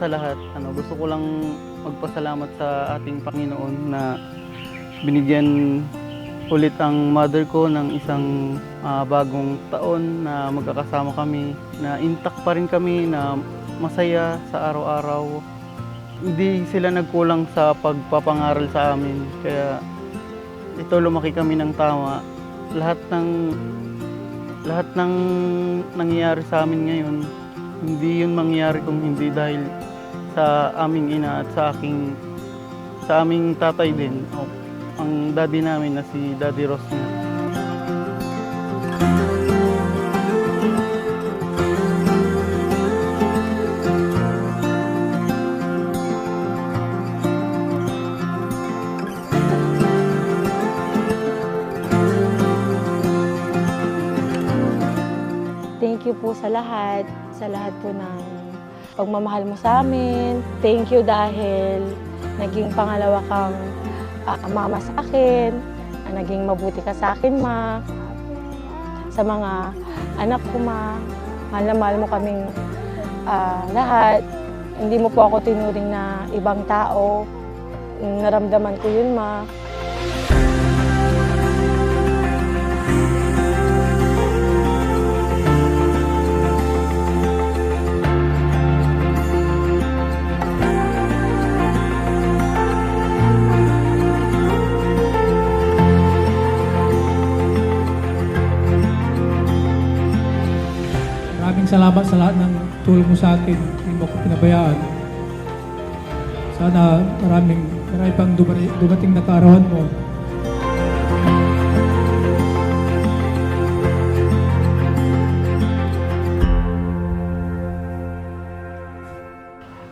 sa lahat, gusto ko lang magpasalamat sa ating Panginoon na binigyan ulit ang mother ko ng isang bagong taon na magkakasama kami, na intact pa rin kami, na masaya sa araw-araw. Hindi sila nagkulang sa pagpapangaral sa amin, kaya ito lumaki kami ng tama. Lahat ng nangyayari sa amin ngayon, hindi yun mangyayari kung hindi dahil sa aming ina at sa aming tatay din, ang daddy namin na si Daddy Ross nga. Thank you po sa lahat po ng pagmamahal mo sa amin. Thank you dahil naging pangalawa kang mama sa akin, naging mabuti ka sa akin, ma. Sa mga anak ko, ma, mahal na mahal mo kaming lahat. Hindi mo po ako tinuring na ibang tao. Naramdaman ko yun, ma. Maraming salamat sa lahat ng tulong mo sa akin. Hindi mo ako pinabayaan. Sana marami pang dumating na kaarawan mo.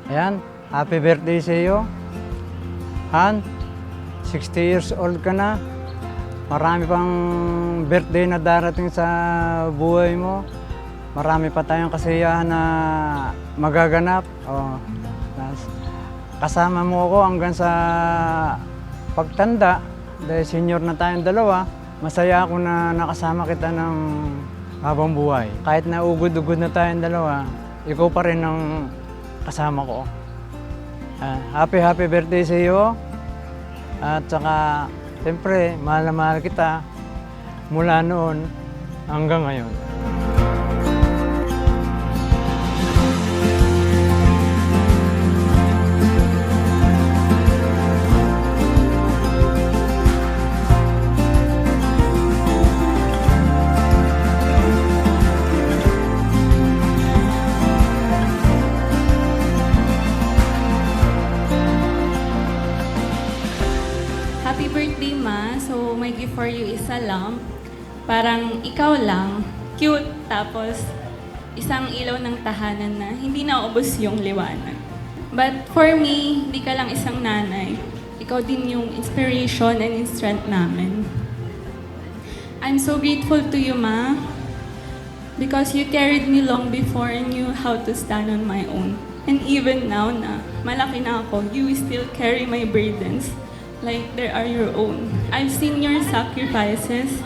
Ayan, happy birthday sa iyo. Han, 60 years old ka na. Marami pang birthday na darating sa buhay mo. Marami pa tayong kasiyahan na magaganap. Kasama mo ako hanggang sa pagtanda. Dahil senior na tayong dalawa, masaya ako na nakasama kita ng habang buhay. Kahit na ugod-ugod na tayong dalawa, ikaw pa rin ang kasama ko. Happy birthday sa iyo. At saka, siyempre, mahal na mahal kita mula noon hanggang ngayon. Happy birthday, Ma. So, my gift for you is a lamp. Parang ikaw lang, cute, tapos isang ilaw ng tahanan na hindi naubos yung liwanag. But for me, hindi ka lang isang nanay. Ikaw din yung inspiration and strength namin. I'm so grateful to you, Ma, because you carried me long before I knew how to stand on my own. And even now na malaki na ako, you still carry my burdens like they are your own. I've seen your sacrifices,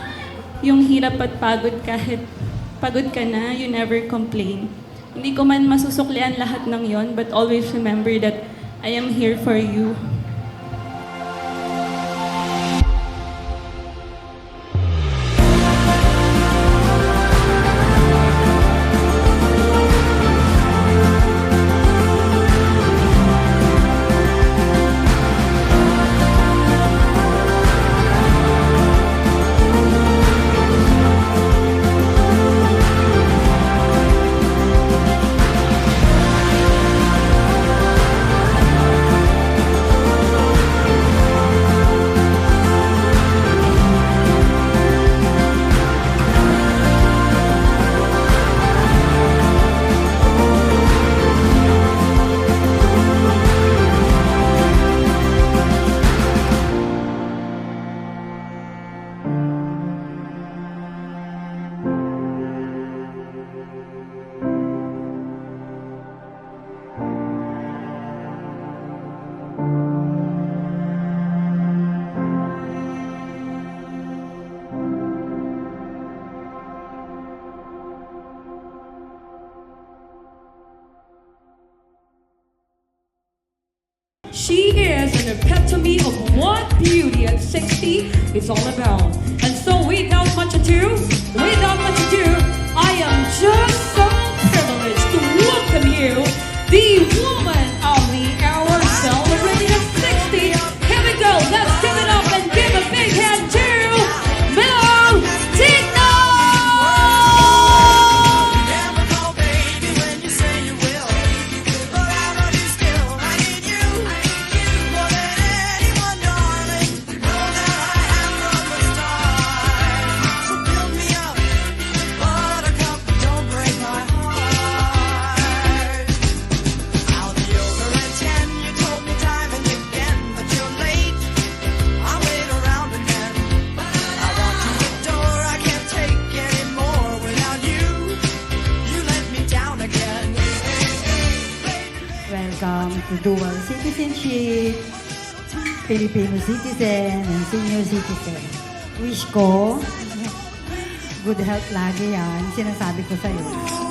yung hirap at pagod kahit pagod ka na, you never complain. Hindi ko man masusuklian lahat ng yon, but always remember that I am here for you. She is an epitome of what beauty at 60 is all about. And so without much ado, I am just so privileged to welcome you, the woman of the hour, celebrating at 60. Here we go, let's give it up and give a big hand to Mel Tigno! Welcome to dual citizenship, Filipino citizen and senior citizen. Wish ko, good health lagi yan, sinasabi ko sa'yo.